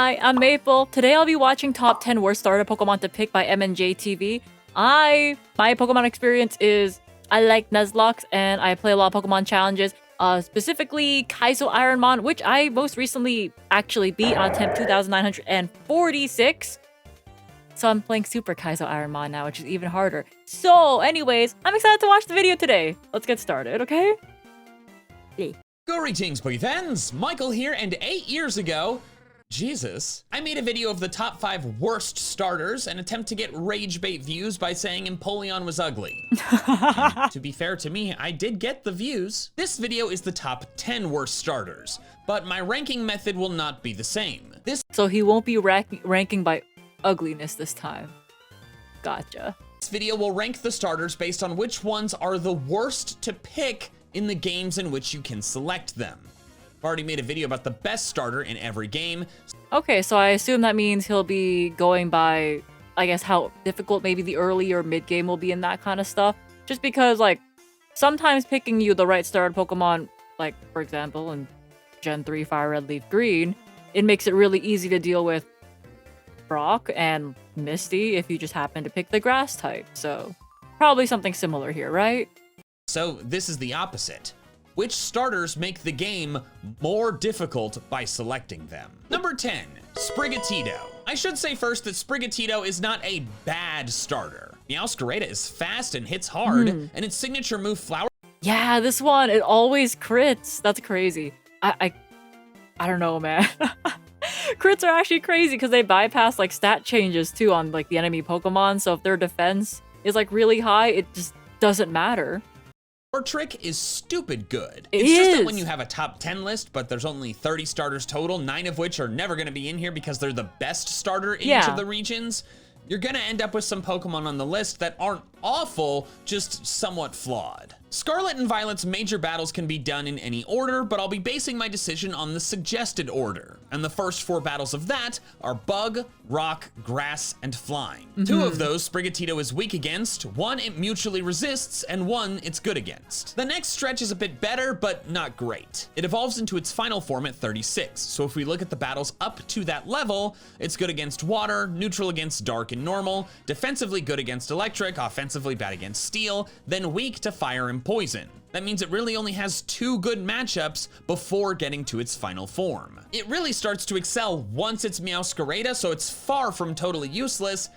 Hi, I'm Maple. Today I'll be watching top 10 worst starter Pokemon to pick by MandJTV. My Pokemon experience is I like Nuzlocke and I play a lot of Pokemon challenges, specifically Kaizo Ironmon, which I most recently actually beat on attempt 2946. So I'm playing Super Kaizo Ironmon now, which is even harder. So anyways, I'm excited to watch the video today. Let's get started, okay? Greetings, Pokéfans! Michael here, and 8 years ago, Jesus, I made a video of the top 5 worst starters and attempt to get rage bait views by saying Empoleon was ugly. And to be fair to me, I did get the views. This video is the top 10 worst starters, but my ranking method will not be the same. So he won't be ranking by ugliness this time. Gotcha. This video will rank the starters based on which ones are the worst to pick in the games in which you can select them. I've already made a video about the best starter in every game. Okay, so I assume that means he'll be going by, I guess, how difficult maybe the early or mid game will be in that kind of stuff. Just because, like, sometimes picking you the right starter Pokemon, like, for example, in Gen 3 Fire Red Leaf Green, it makes it really easy to deal with Brock and Misty if you just happen to pick the grass type. So, probably something similar here, right? So this is the opposite. Which starters make the game more difficult by selecting them? Number 10, Sprigatito. I should say first that Sprigatito is not a bad starter. Meowscarada is fast and hits hard, and its signature move Flower. Yeah, this one, it always crits. That's crazy. I don't know, man. Crits are actually crazy because they bypass like stat changes too on like the enemy Pokemon. So if their defense is like really high, it just doesn't matter. Trick is stupid good. It's just that when you have a top 10 list, but there's only 30 starters total, 9 of which are never going to be in here because they're the best starter in each of the regions, you're going to end up with some Pokemon on the list that aren't awful, just somewhat flawed. Scarlet and Violet's major battles can be done in any order, but I'll be basing my decision on the suggested order. And the first 4 battles of that are Bug, Rock, Grass, and Flying. 2 of those Sprigatito is weak against, 1 it mutually resists, and 1 it's good against. The next stretch is a bit better, but not great. It evolves into its final form at 36, so if we look at the battles up to that level, it's good against Water, neutral against Dark and Normal, defensively good against Electric, offensively bad against Steel, then weak to Fire and Poison. That means it really only has 2 good matchups before getting to its final form. It really starts to excel once it's Meowscarada, so it's far from totally useless,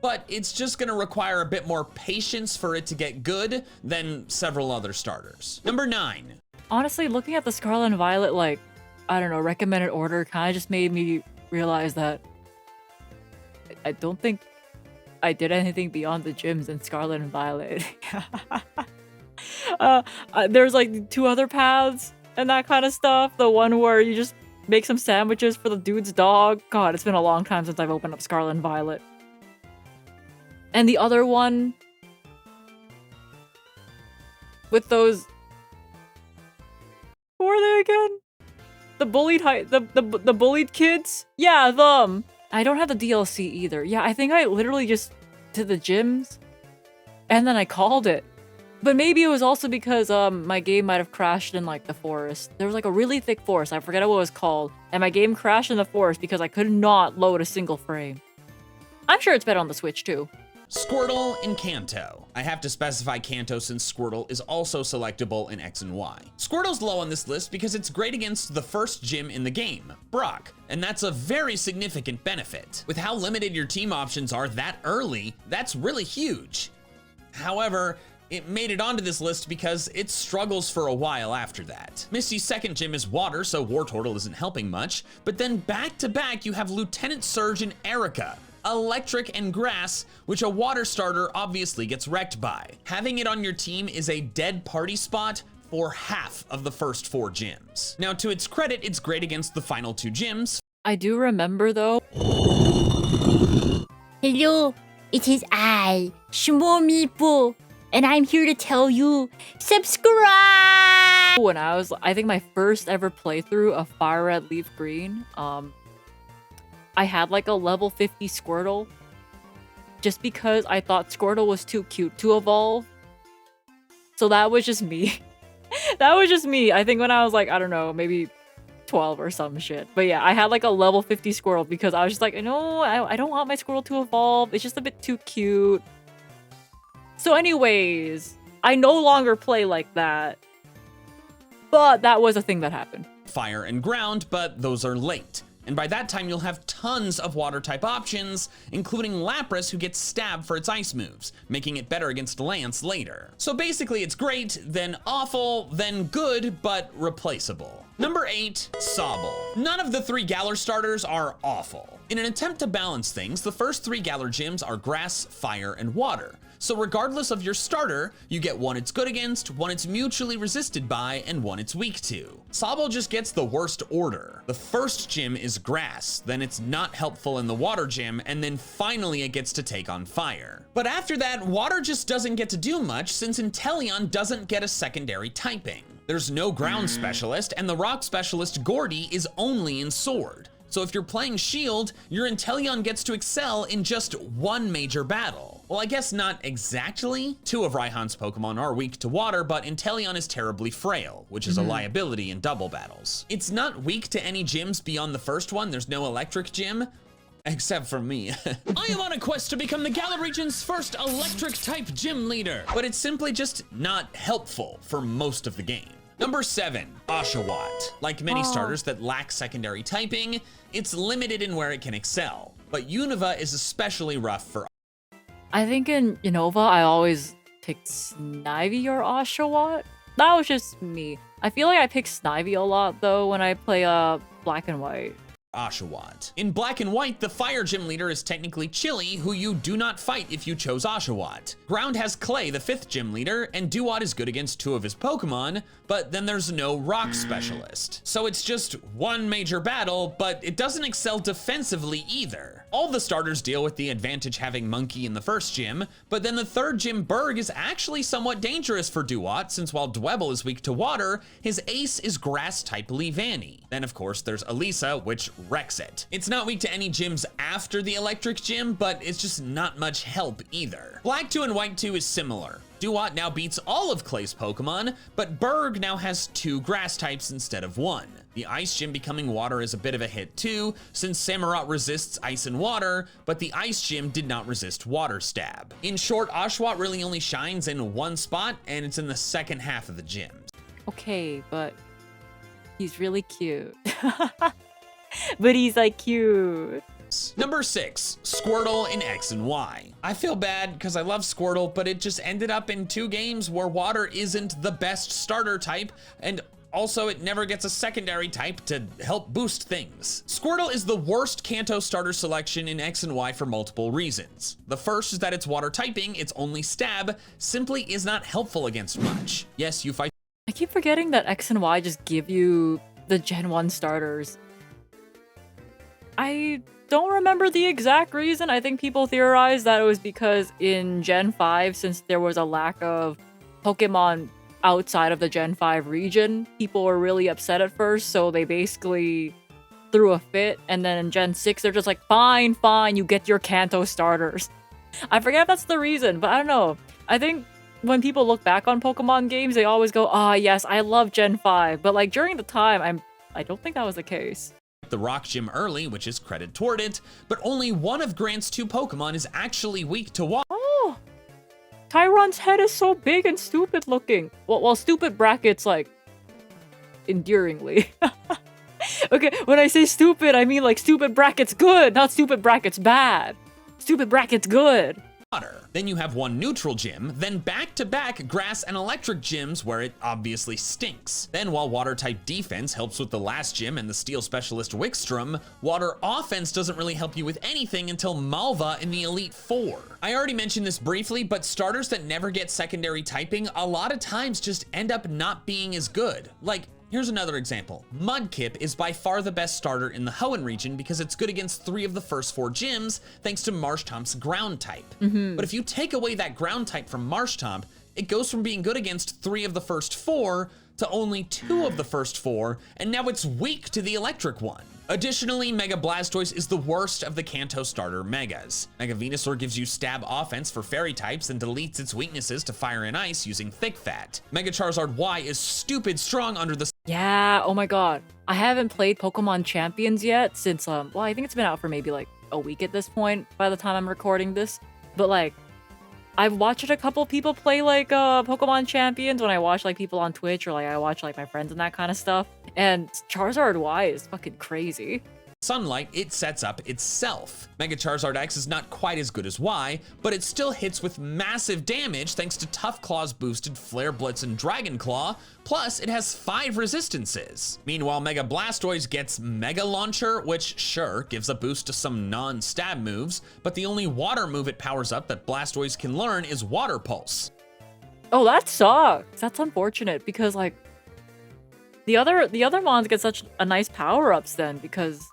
but it's just gonna require a bit more patience for it to get good than several other starters. Number 9. Honestly, looking at the Scarlet and Violet, like, I don't know, recommended order kind of just made me realize that I don't think I did anything beyond the gyms in Scarlet and Violet. There's like 2 other paths and that kind of stuff. The one where you just make some sandwiches for the dude's dog. God, it's been a long time since I've opened up Scarlet and Violet. And the other one with those, who are they again? The bullied the bullied kids? Yeah, them. I don't have the DLC either. Yeah, I think I literally just did the gyms and then I called it. But maybe it was also because my game might have crashed in like the forest. There was like a really thick forest. I forget what it was called. And my game crashed in the forest because I could not load a single frame. I'm sure it's better on the Switch too. Squirtle and Kanto. I have to specify Kanto since Squirtle is also selectable in X and Y. Squirtle's low on this list because it's great against the first gym in the game, Brock, and that's a very significant benefit. With how limited your team options are that early, that's really huge. However, it made it onto this list because it struggles for a while after that. Misty's second gym is Water, so Wartortle isn't helping much, but then back to back you have Lieutenant Surge and Erica, Electric and Grass, which a Water starter obviously gets wrecked by. Having it on your team is a dead party spot for half of the first 4 gyms. Now, to its credit, it's great against the final 2 gyms. I do remember though. Hello, it is I, Shmomipo, and I'm here to tell you, subscribe! When I think my first ever playthrough of Fire Red Leaf Green, I had like a level 50 Squirtle just because I thought Squirtle was too cute to evolve. So that was just me. That was just me. I think when I was like, I don't know, maybe 12 or some shit. But yeah, I had like a level 50 Squirtle because I was just like, no, I don't want my Squirtle to evolve. It's just a bit too cute. So anyways, I no longer play like that. But that was a thing that happened. Fire and ground, but those are late. And by that time, you'll have tons of water type options, including Lapras, who gets stabbed for its ice moves, making it better against Lance later. So basically, it's great, then awful, then good, but replaceable. Number 8, Sobble. None of the 3 Galar starters are awful. In an attempt to balance things, the first 3 Galar gyms are grass, fire, and water. So regardless of your starter, you get one it's good against, one it's mutually resisted by, and one it's weak to. Sobble just gets the worst order. The first gym is grass, then it's not helpful in the water gym, and then finally it gets to take on fire. But after that, water just doesn't get to do much since Inteleon doesn't get a secondary typing. There's no ground specialist, and the rock specialist Gordy is only in sword. So if you're playing Shield, your Inteleon gets to excel in just one major battle. Well, I guess not exactly. 2 of Raihan's Pokemon are weak to water, but Inteleon is terribly frail, which is a liability in double battles. It's not weak to any gyms beyond the first one. There's no electric gym. Except for me. I am on a quest to become the Galar region's first electric type gym leader. But it's simply just not helpful for most of the game. Number 7, Oshawott. Like many starters that lack secondary typing, it's limited in where it can excel. But Unova is especially rough for. I think in Unova, I always picked Snivy or Oshawott. That was just me. I feel like I pick Snivy a lot though when I play Black and White. Oshawott. In Black and White, the Fire Gym leader is technically Chili, who you do not fight if you chose Oshawott. Ground has Clay, the 5th gym leader, and Duat is good against 2 of his Pokemon, but then there's no Rock specialist. So it's just one major battle, but it doesn't excel defensively either. All the starters deal with the advantage having Monkey in the first gym, but then the 3rd gym Berg is actually somewhat dangerous for Duat, since while Dwebble is weak to water, his ace is grass type Leavanny. Then of course there's Elisa, which wrecks it. It's not weak to any gyms after the electric gym, but it's just not much help either. Black 2 and White 2 is similar. Duat now beats all of Clay's Pokemon, but Berg now has 2 grass types instead of 1. The Ice Gym becoming water is a bit of a hit too, since Samurott resists ice and water, but the Ice Gym did not resist water stab. In short, Oshawott really only shines in one spot, and it's in the second half of the gym. Okay, but he's really cute. But he's like cute. Number 6, Squirtle in X and Y. I feel bad because I love Squirtle, but it just ended up in 2 games where water isn't the best starter type, and also it never gets a secondary type to help boost things. Squirtle is the worst Kanto starter selection in X and Y for multiple reasons. The first is that its water typing, its only stab, simply is not helpful against much. Yes, you fight. I keep forgetting that X and Y just give you the Gen 1 starters. I don't remember the exact reason. I think people theorize that it was because in Gen 5, since there was a lack of Pokemon outside of the Gen 5 region, people were really upset at first, so they basically threw a fit, and then in Gen 6, they're just like, fine, you get your Kanto starters. I forget if that's the reason, but I don't know. I think when people look back on Pokemon games, they always go, ah, yes, I love Gen 5, but like during the time, I don't think that was the case. The Rock Gym early, which is credit toward it, but only one of Grant's 2 Pokemon is actually weak to water. Oh, Tyron's head is so big and stupid looking. Well, stupid brackets like endearingly. Okay, when I say stupid, I mean like stupid brackets good, not stupid brackets bad. Stupid brackets good. Then you have 1 neutral gym, then back-to-back grass and electric gyms where it obviously stinks. Then while water type defense helps with the last gym and the steel specialist Wickstrom, water offense doesn't really help you with anything until Malva in the Elite 4. I already mentioned this briefly, but starters that never get secondary typing a lot of times just end up not being as good. Like, here's another example. Mudkip is by far the best starter in the Hoenn region because it's good against 3 of the first 4 gyms thanks to Marshtomp's ground type. But if you take away that ground type from Marshtomp, it goes from being good against 3 of the first 4 to only 2 of the first 4, and now it's weak to the electric one. Additionally, Mega Blastoise is the worst of the Kanto starter Megas. Mega Venusaur gives you stab offense for fairy types and deletes its weaknesses to fire and ice using Thick Fat. Mega Charizard Y is stupid strong under the Yeah, oh my god. I haven't played Pokemon Champions yet since, well, I think it's been out for maybe like a week at this point by the time I'm recording this. But like, I've watched a couple people play like Pokemon Champions when I watch like people on Twitch or like I watch like my friends and that kind of stuff. And Charizard Y is fucking crazy. Sunlight, it sets up itself. Mega Charizard X is not quite as good as Y, but it still hits with massive damage thanks to Tough Claw's boosted Flare Blitz and Dragon Claw, plus it has 5 resistances. Meanwhile, Mega Blastoise gets Mega Launcher, which sure, gives a boost to some non-stab moves, but the only water move it powers up that Blastoise can learn is Water Pulse. Oh, that sucks. That's unfortunate because like, the other mons get such a nice power-ups then because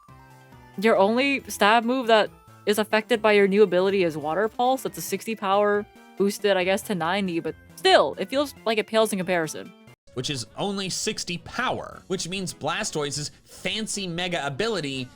your only stab move that is affected by your new ability is Water Pulse. It's a 60 power, boosted, I guess, to 90, but still, it feels like it pales in comparison. Which is only 60 power, which means Blastoise's fancy mega ability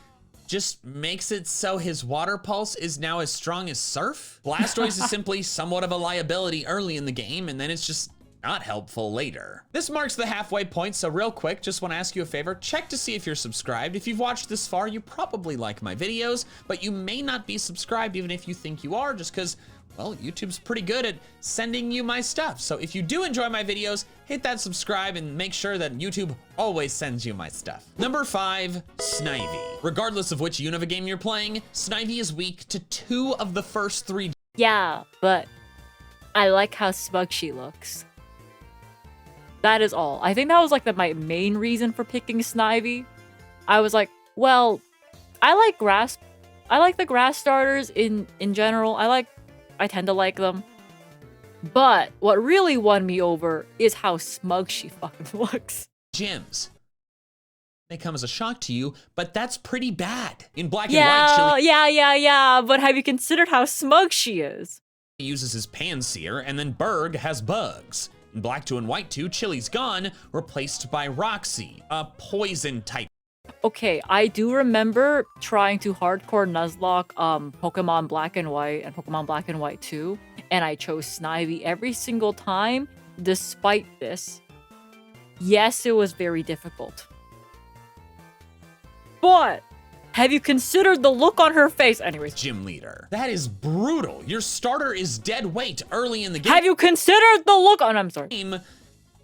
just makes it so his Water Pulse is now as strong as Surf? Blastoise is simply somewhat of a liability early in the game, and then it's just not helpful later. This marks the halfway point, so real quick, just want to ask you a favor. Check to see if you're subscribed. If you've watched this far, you probably like my videos, but you may not be subscribed even if you think you are, just because, well, YouTube's pretty good at sending you my stuff. So if you do enjoy my videos, hit that subscribe and make sure that YouTube always sends you my stuff. Number 5, Snivy. Regardless of which Unova game you're playing, Snivy is weak to 2 of the first 3. Yeah, but I like how smug she looks. That is all. I think that was like my main reason for picking Snivy. I was like, well, I like the grass starters in general. I tend to like them. But what really won me over is how smug she fucking looks. Gyms. They come as a shock to you, but that's pretty bad. In Black and White, Chili Yeah, but have you considered how smug she is? uses his Pansear, and then Berg has Bugs. In Black 2 and White 2, Chili's gone, replaced by Roxy, a poison type. Okay, I do remember trying to hardcore Nuzlocke Pokemon Black and White and Pokemon Black and White 2, and I chose Snivy every single time. Despite this, yes, it was very difficult. But have you considered the look on her face? Anyways. Gym leader. That is brutal. Your starter is dead weight early in the game. Have you considered the look on, I'm sorry.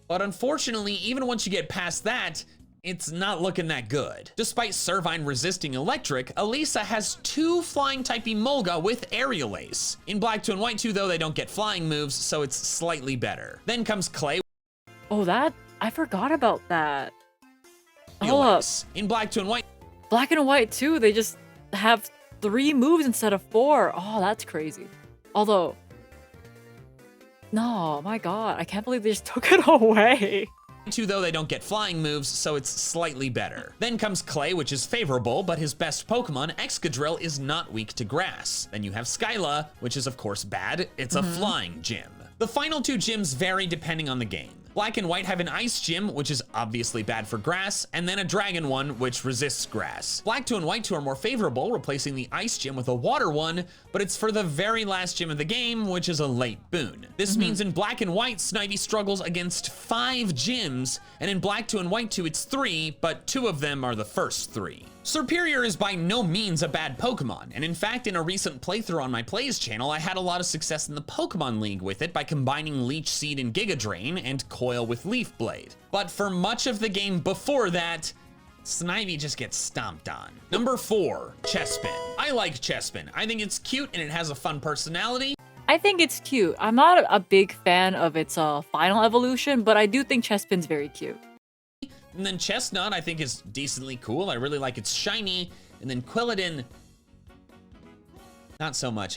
But unfortunately, even once you get past that, it's not looking that good. Despite Servine resisting electric, Elisa has 2 flying type Emolga with Aerial Ace. In Black 2 and White 2 though, they don't get flying moves, so it's slightly better. Then comes Clay. Oh, I forgot about that. Hold up. In Black 2 and White. Black and White 2, they just have 3 moves instead of 4. Oh, that's crazy. Although, no, my god, I can't believe they just took it away. 2 though, they don't get flying moves, so it's slightly better. Then comes Clay, which is favorable, but his best Pokemon, Excadrill, is not weak to grass. Then you have Skyla, which is of course bad. It's a flying gym. The final 2 gyms vary depending on the game. Black and White have an Ice Gym, which is obviously bad for grass, and then a Dragon one, which resists grass. Black 2 and White 2 are more favorable, replacing the Ice Gym with a Water one, but it's for the very last gym of the game, which is a late boon. This means in Black and White, Snivy struggles against 5 gyms, and in Black 2 and White 2, it's 3, but 2 of them are the first 3. Serperior is by no means a bad Pokemon, and in fact, in a recent playthrough on my Plays channel, I had a lot of success in the Pokemon League with it by combining Leech Seed and Giga Drain and Coil with Leaf Blade. But for much of the game before that, Snivy just gets stomped on. Number 4, Chespin. I like Chespin. I think it's cute and it has a fun personality. I think it's cute. I'm not a big fan of its final evolution, but I do think Chespin's very cute. And then Chestnut, I think, is decently cool. I really like its shiny. And then Quilladin, not so much.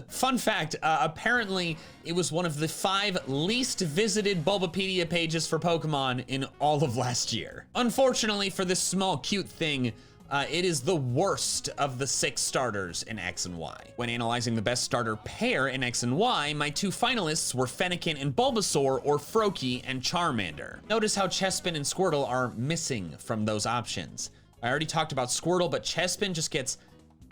Fun fact, apparently it was one of the 5 least visited Bulbapedia pages for Pokemon in all of last year. Unfortunately for this small cute thing, it is the worst of the 6 starters in X and Y. When analyzing the best starter pair in X and Y, my 2 finalists were Fennekin and Bulbasaur, or Froakie and Charmander. Notice how Chespin and Squirtle are missing from those options. I already talked about Squirtle, but Chespin just gets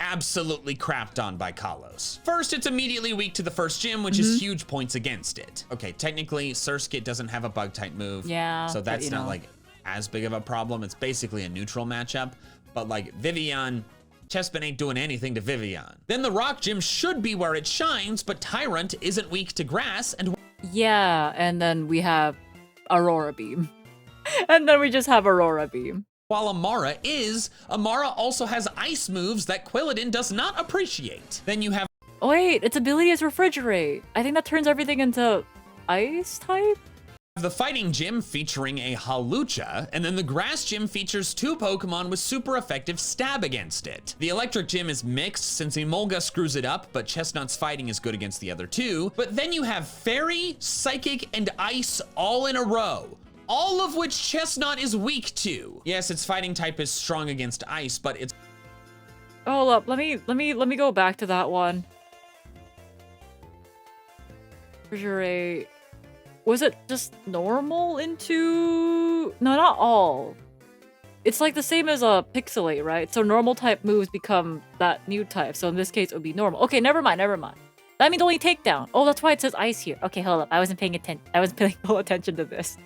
absolutely crapped on by Kalos. First, it's immediately weak to the first gym, which is huge points against it. Okay, technically, Surskit doesn't have a bug type move. Yeah, so that's not like as big of a problem. It's basically a neutral matchup, but like Vivian, Chespin ain't doing anything to Vivian. Then the rock gym should be where it shines, but Tyrant isn't weak to grass and... Yeah, and then we have Aurora Beam. And then we just have Aurora Beam. While Amara is, Amara also has ice moves that Quilladin does not appreciate. Then you have... Oh wait, its ability is Refrigerate. I think that turns everything into ice type? The fighting gym featuring a Hawlucha, and then the grass gym features 2 Pokemon with super effective stab against it. The electric gym is mixed since Emolga screws it up, but Chestnut's fighting is good against the other 2. But then you have Fairy, Psychic, and Ice all in a row, all of which Chestnut is weak to. Yes, its fighting type is strong against Ice, but it's... Hold up, let me go back to that one. Refrigerate. Was it just normal into... No, not all. It's like the same as a Pixelate, right? So normal type moves become that new type. So in this case, it would be normal. Okay, never mind. That means only takedown. Oh, that's why it says ice here. Okay, hold up. I wasn't paying attention. I wasn't paying full attention to this.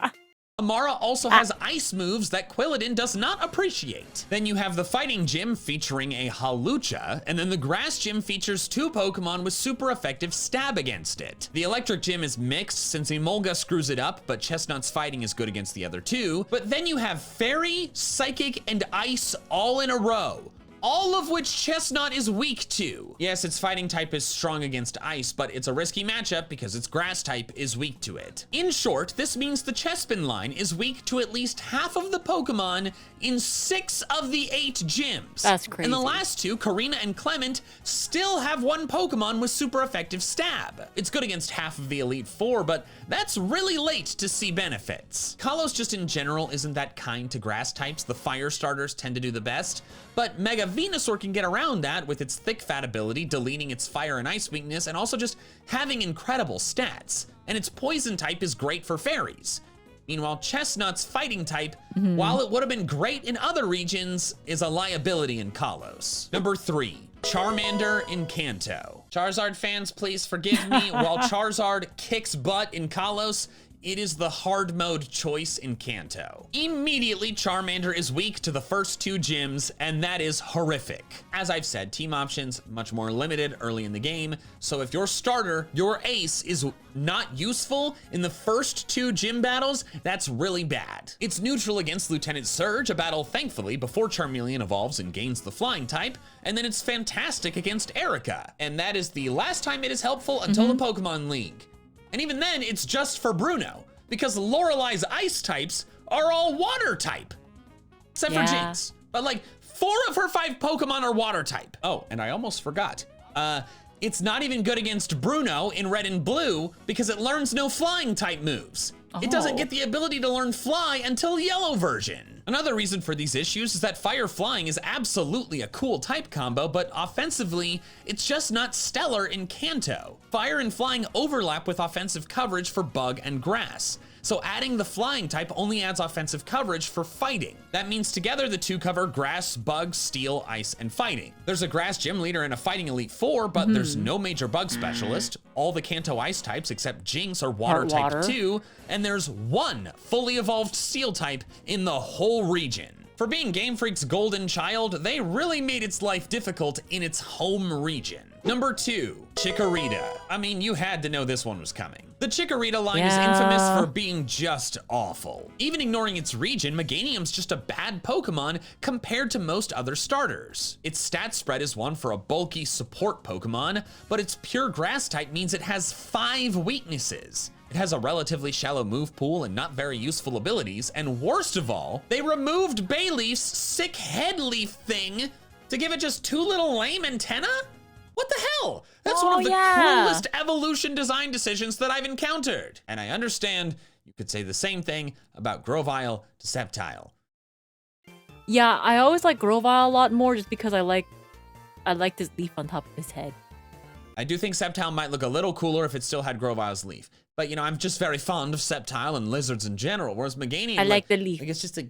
Amara also has ice moves that Quilladin does not appreciate. Then you have the fighting gym featuring a Hawlucha, and then the grass gym features 2 Pokemon with super effective stab against it. The electric gym is mixed since Emolga screws it up, but Chestnut's fighting is good against the other 2. But then you have Fairy, Psychic, and Ice all in a row, all of which Chestnut is weak to. Yes, its fighting type is strong against Ice, but it's a risky matchup because its grass type is weak to it. In short, this means the Chespin line is weak to at least half of the Pokemon in 6 of the 8 gyms. That's crazy. And the last 2, Karina and Clement, still have 1 Pokemon with super effective stab. It's good against half of the Elite 4, but that's really late to see benefits. Kalos just in general isn't that kind to grass types. The fire starters tend to do the best, but Mega Venusaur can get around that with its thick fat ability, deleting its fire and ice weakness, and also just having incredible stats. And its poison type is great for fairies. Meanwhile, Chestnut's fighting type, while it would have been great in other regions, is a liability in Kalos. Number 3, Charmander in Kanto. Charizard fans, please forgive me. While Charizard kicks butt in Kalos, it is the hard mode choice in Kanto. Immediately, Charmander is weak to the first 2 gyms, and that is horrific. As I've said, team options much more limited early in the game, so if your starter, your ace, is not useful in the first 2 gym battles, that's really bad. It's neutral against Lieutenant Surge, a battle thankfully before Charmeleon evolves and gains the flying type, and then it's fantastic against Erica, and that is the last time it is helpful until the Pokemon League. And even then, it's just for Bruno, because Lorelei's ice types are all water type, except for Jinx. But like 4 of her 5 Pokemon are water type. Oh, and I almost forgot. It's not even good against Bruno in red and blue because it learns no flying type moves. It doesn't get the ability to learn fly until yellow version. Another reason for these issues is that fire flying is absolutely a cool type combo, but offensively, it's just not stellar in Kanto. Fire and flying overlap with offensive coverage for bug and grass. So adding the flying type only adds offensive coverage for fighting. That means together the 2 cover grass, bug, steel, ice, and fighting. There's a grass gym leader and a fighting elite 4, but there's no major bug specialist. All the Kanto ice types except Jinx are water type 2, and there's 1 fully evolved steel type in the whole region. For being Game Freak's golden child, they really made its life difficult in its home region. Number 2, Chikorita. I mean, you had to know this one was coming. The Chikorita line is infamous for being just awful. Even ignoring its region, Meganium's just a bad Pokemon compared to most other starters. Its stat spread is one for a bulky support Pokemon, but its pure grass type means it has 5 weaknesses. It has a relatively shallow move pool and not very useful abilities, and worst of all, they removed Bayleaf's sick head leaf thing to give it just 2 little lame antennae? What the hell? That's one of the coolest evolution design decisions that I've encountered. And I understand you could say the same thing about Grovyle to Sceptile. Yeah, I always like Grovyle a lot more just because I like this leaf on top of his head. I do think Sceptile might look a little cooler if it still had Grovyle's leaf. But, you know, I'm just very fond of Sceptile and lizards in general, whereas Meganium... I like the leaf. Like, it's just a...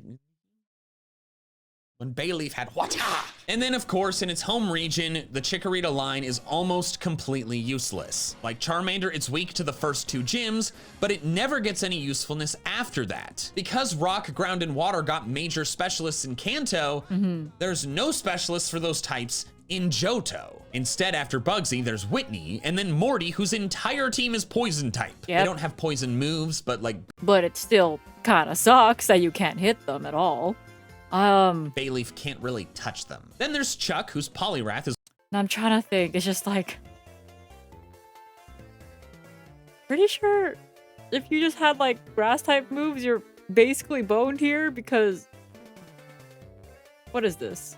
when Bayleaf had Wata. And then of course in its home region, the Chikorita line is almost completely useless. Like Charmander, it's weak to the first 2 gyms, but it never gets any usefulness after that. Because Rock, Ground, and Water got major specialists in Kanto, there's no specialists for those types in Johto. Instead, after Bugsy, there's Whitney, and then Morty, whose entire team is poison type. Yep. They don't have poison moves, but like... But it still kinda sucks that you can't hit them at all. Bayleaf can't really touch them. Then there's Chuck, whose Poliwrath is... I'm trying to think, it's just like... Pretty sure if you just had like grass type moves, you're basically boned here because... What is this?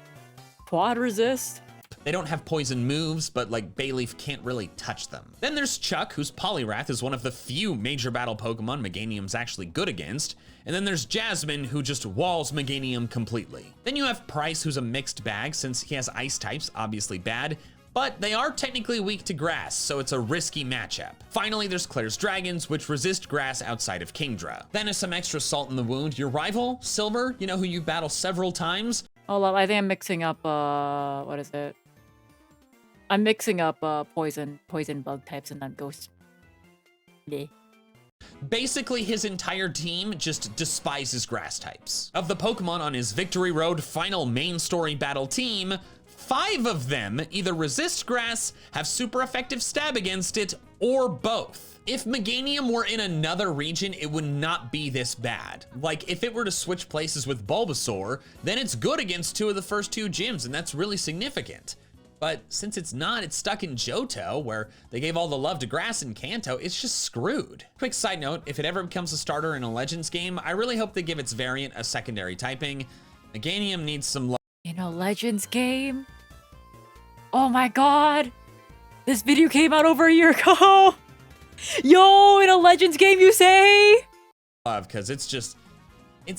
Quad resist? They don't have poison moves, but like Bayleaf can't really touch them. Then there's Chuck, whose Poliwrath is one of the few major battle Pokemon Meganium's actually good against. And then there's Jasmine, who just walls Meganium completely. Then you have Price, who's a mixed bag since he has ice types, obviously bad, but they are technically weak to grass, so it's a risky matchup. Finally, there's Claire's Dragons, which resist grass outside of Kingdra. Then as some extra salt in the wound, your rival, Silver, you know who you battle several times? Hold up, I think I'm mixing up, what is it? I'm mixing up poison bug types and then ghost. Bleh. Basically, his entire team just despises grass types. Of the Pokemon on his Victory Road final main story battle team, 5 of them either resist grass, have super effective stab against it, or both. If Meganium were in another region, it would not be this bad. Like, if it were to switch places with Bulbasaur, then it's good against 2 of the first 2 gyms, and that's really significant. But since it's not, it's stuck in Johto, where they gave all the love to grass in Kanto, it's just screwed. Quick side note, if it ever becomes a starter in a Legends game, I really hope they give its variant a secondary typing. Meganium needs some love. In a Legends game? Oh my god! This video came out over a year ago! Yo, in a Legends game you say? Because it's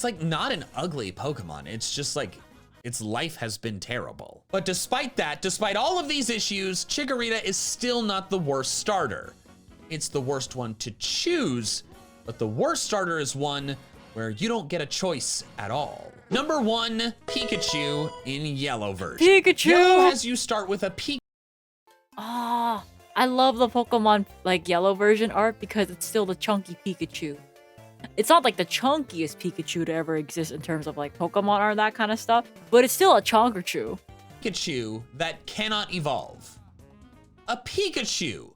like not an ugly Pokemon. It's just like, its life has been terrible. But despite that, despite all of these issues, Chikorita is still not the worst starter. It's the worst one to choose, but the worst starter is one where you don't get a choice at all. Number 1, Pikachu in Yellow version. Pikachu! Yellow has you start with a Pikachu. Ah, I love the Pokemon like Yellow version art because it's still the chunky Pikachu. It's not like the chunkiest Pikachu to ever exist in terms of like Pokemon art, that kind of stuff, but it's still a Chonkerchu. Pikachu that cannot evolve. A Pikachu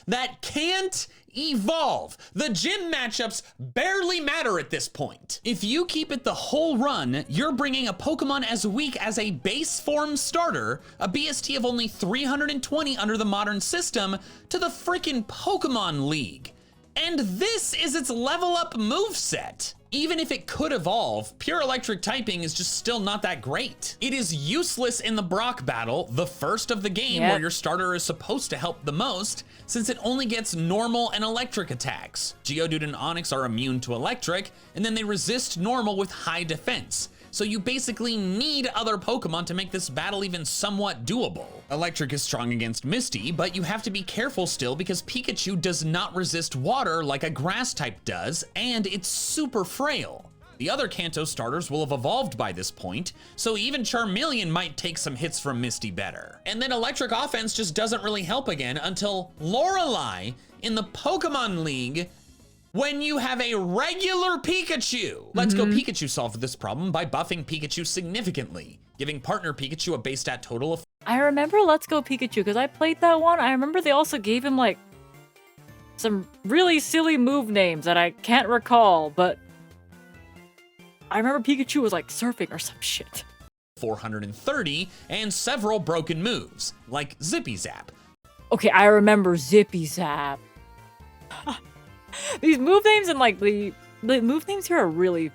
that can't evolve. The gym matchups barely matter at this point. If you keep it the whole run, you're bringing a Pokemon as weak as a base form starter, a BST of only 320 under the modern system, to the freaking Pokemon League. And this is its level up moveset. Even if it could evolve, pure electric typing is just still not that great. It is useless in the Brock battle, the first of the game where your starter is supposed to help the most, since it only gets normal and electric attacks. Geodude and Onix are immune to electric, and then they resist normal with high defense. So you basically need other Pokemon to make this battle even somewhat doable. Electric is strong against Misty, but you have to be careful still because Pikachu does not resist water like a grass type does, and it's super frail. The other Kanto starters will have evolved by this point, so even Charmeleon might take some hits from Misty better. And then electric offense just doesn't really help again until Lorelei in the Pokemon League when you have a regular Pikachu. Let's Go Pikachu solved this problem by buffing Pikachu significantly, giving partner Pikachu a base stat total of... I remember Let's Go Pikachu because I played that one. I remember they also gave him like some really silly move names that I can't recall, but I remember Pikachu was like surfing or some shit. 430 and several broken moves, like Zippy Zap. Okay, I remember Zippy Zap. These move names and like the move names here are really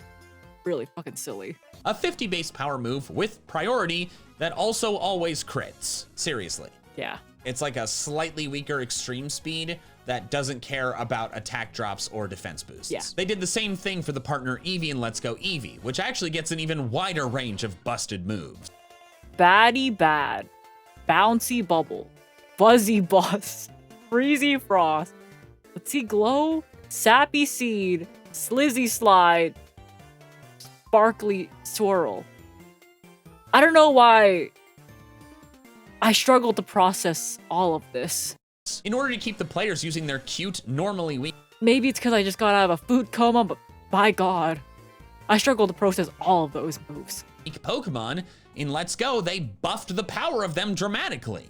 fucking silly. A 50 base power move with priority that also always crits. Seriously. Yeah. It's like a slightly weaker extreme speed that doesn't care about attack drops or defense boosts. Yeah. They did the same thing for the partner Eevee in Let's Go Eevee, which actually gets an even wider range of busted moves. Baddie Bad, Bouncy Bubble, Fuzzy Buzz, Freezy Frost, Let's see, Glow, Sappy Seed, Slizzy Slide, sparkly swirl. I don't know why I struggle to process all of this. In order to keep the players using their cute, normally weak Maybe it's because I just got out of a food coma, but by God, I struggle to process all of those moves. Pokemon, in Let's Go, they buffed the power of them dramatically.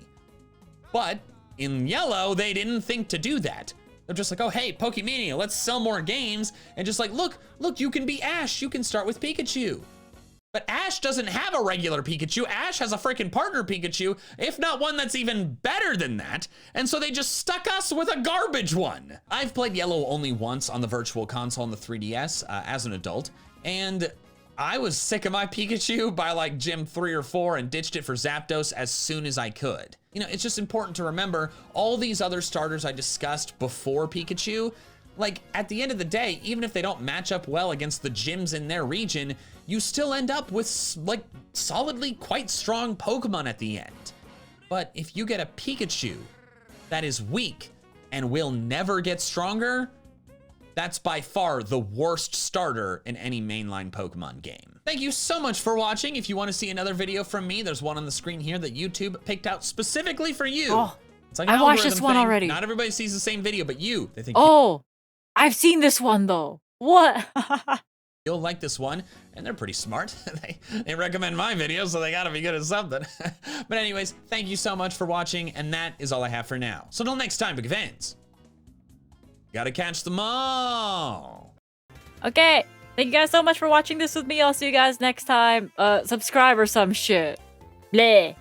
But in Yellow, they didn't think to do that. They're just like, oh, hey, Pokemania, let's sell more games. And just like, look, you can be Ash. You can start with Pikachu. But Ash doesn't have a regular Pikachu. Ash has a freaking partner Pikachu, if not one that's even better than that. And so they just stuck us with a garbage one. I've played Yellow only once on the Virtual Console on the 3DS as an adult. And I was sick of my Pikachu by like Gym 3 or 4 and ditched it for Zapdos as soon as I could. You know, it's just important to remember all these other starters I discussed before Pikachu, like at the end of the day, even if they don't match up well against the gyms in their region, you still end up with like solidly quite strong Pokemon at the end. But if you get a Pikachu that is weak and will never get stronger, that's by far the worst starter in any mainline Pokemon game. Thank you so much for watching. If you want to see another video from me, there's one on the screen here that YouTube picked out specifically for you. Oh, it's like an I watched this algorithm one thing. already. Not everybody sees the same video, but they think Oh, I've seen this one though. What? you'll like this one, and they're pretty smart. they recommend my videos, so they gotta be good at something. But anyways, thank you so much for watching, and that is all I have for now. So till next time, big fans. Gotta catch them all. Okay, thank you guys so much for watching this with me. I'll see you guys next time. Subscribe or some shit. Bleh.